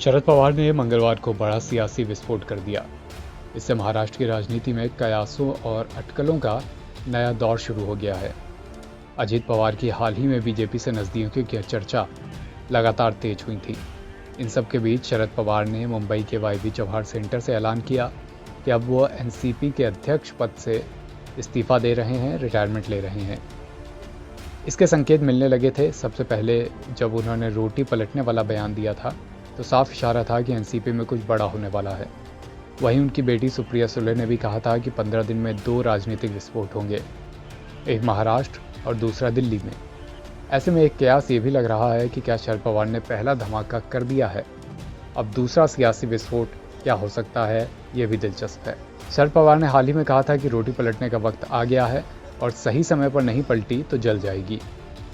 शरद पवार ने मंगलवार को बड़ा सियासी विस्फोट कर दिया। इससे महाराष्ट्र की राजनीति में कयासों और अटकलों का नया दौर शुरू हो गया है। अजित पवार की हाल ही में बीजेपी से नज़दीकियों की चर्चा लगातार तेज हुई थी। इन सब के बीच शरद पवार ने मुंबई के वाई.बी. चव्हाण सेंटर से ऐलान किया कि अब वो एनसीपी के अध्यक्ष पद से इस्तीफा दे रहे हैं, रिटायरमेंट ले रहे हैं। इसके संकेत मिलने लगे थे। सबसे पहले जब उन्होंने रोटी पलटने वाला बयान दिया था तो साफ इशारा था कि एनसीपी में कुछ बड़ा होने वाला है। वहीं उनकी बेटी सुप्रिया सुले ने भी कहा था कि 15 दिन में 2 राजनीतिक विस्फोट होंगे, एक महाराष्ट्र और दूसरा दिल्ली में। ऐसे में एक कयास ये भी लग रहा है कि क्या शरद पवार ने पहला धमाका कर दिया है, अब दूसरा सियासी विस्फोट क्या हो सकता है, ये भी दिलचस्प है। शरद पवार ने हाल ही में कहा था कि रोटी पलटने का वक्त आ गया है और सही समय पर नहीं पलटी तो जल जाएगी।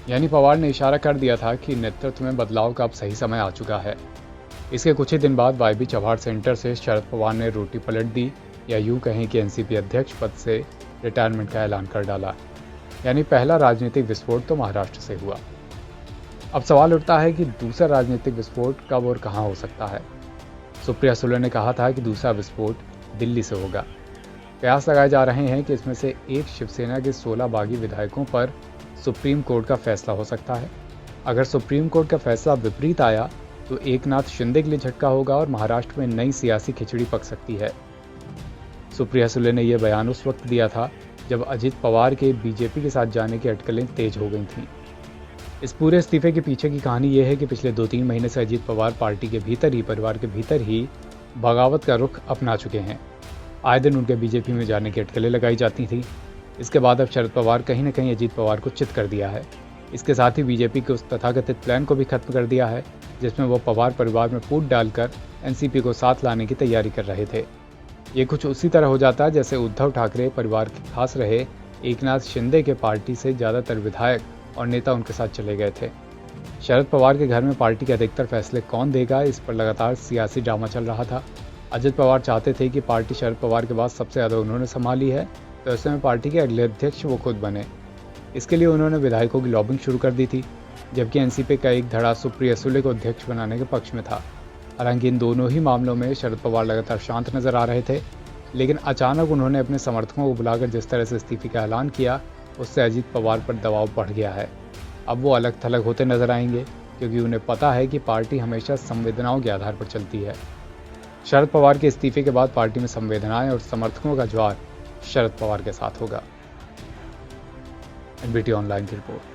यानी पवार ने इशारा कर दिया था कि नेतृत्व में बदलाव का अब सही समय आ चुका है। इसके कुछ ही दिन बाद वाई.बी. चव्हाण सेंटर से शरद पवार ने रोटी पलट दी, या यूं कहें कि एनसीपी अध्यक्ष पद से रिटायरमेंट का ऐलान कर डाला। यानी पहला राजनीतिक विस्फोट तो महाराष्ट्र से हुआ। अब सवाल उठता है कि दूसरा राजनीतिक विस्फोट कब और कहां हो सकता है। सुप्रिया सुले ने कहा था कि दूसरा विस्फोट दिल्ली से होगा। कयास लगाए जा रहे हैं कि इसमें से एक शिवसेना के 16 बागी विधायकों पर सुप्रीम कोर्ट का फैसला हो सकता है। अगर सुप्रीम कोर्ट का फैसला विपरीत आया तो एकनाथ शिंदे के लिए झटका होगा और महाराष्ट्र में नई सियासी खिचड़ी पक सकती है। सुप्रिया सुले ने यह बयान उस वक्त दिया था जब अजित पवार के बीजेपी के साथ जाने की अटकलें तेज हो गई थीं। इस पूरे इस्तीफे के पीछे की कहानी यह है कि पिछले 2-3 महीने से अजित पवार पार्टी के भीतर ही, परिवार के भीतर ही बगावत का रुख अपना चुके हैं। आए दिन उनके बीजेपी में जाने की अटकलें लगाई जाती थी। इसके बाद अब शरद पवार कहीं न कहीं अजित पवार को चित कर दिया है। इसके साथ ही बीजेपी के उस तथाकथित प्लान को भी खत्म कर दिया है जिसमें वो पवार परिवार में फूट डालकर एनसीपी को साथ लाने की तैयारी कर रहे थे। ये कुछ उसी तरह हो जाता है जैसे उद्धव ठाकरे परिवार के खास रहे एकनाथ शिंदे के पार्टी से ज़्यादातर विधायक और नेता उनके साथ चले गए थे। शरद पवार के घर में पार्टी के अधिकतर फैसले कौन देगा, इस पर लगातार सियासी ड्रामा चल रहा था। अजित पवार चाहते थे कि पार्टी शरद पवार के बाद सबसे ज़्यादा उन्होंने संभाली है, तो ऐसे में पार्टी के अगले अध्यक्ष वो खुद बने। इसके लिए उन्होंने विधायकों की लॉबिंग शुरू कर दी थी, जबकि एनसीपी का एक धड़ा सुप्रिया सुले को अध्यक्ष बनाने के पक्ष में था। हालांकि इन दोनों ही मामलों में शरद पवार लगातार शांत नजर आ रहे थे, लेकिन अचानक उन्होंने अपने समर्थकों को बुलाकर जिस तरह से इस्तीफे का ऐलान किया, उससे अजित पवार पर दबाव बढ़ गया है। अब वो अलग थलग होते नजर आएंगे, क्योंकि उन्हें पता है कि पार्टी हमेशा संवेदनाओं के आधार पर चलती है। शरद पवार के इस्तीफे के बाद पार्टी में संवेदनाएं और समर्थकों का ज्वार शरद पवार के साथ होगा। एनबीटी ऑनलाइन की रिपोर्ट।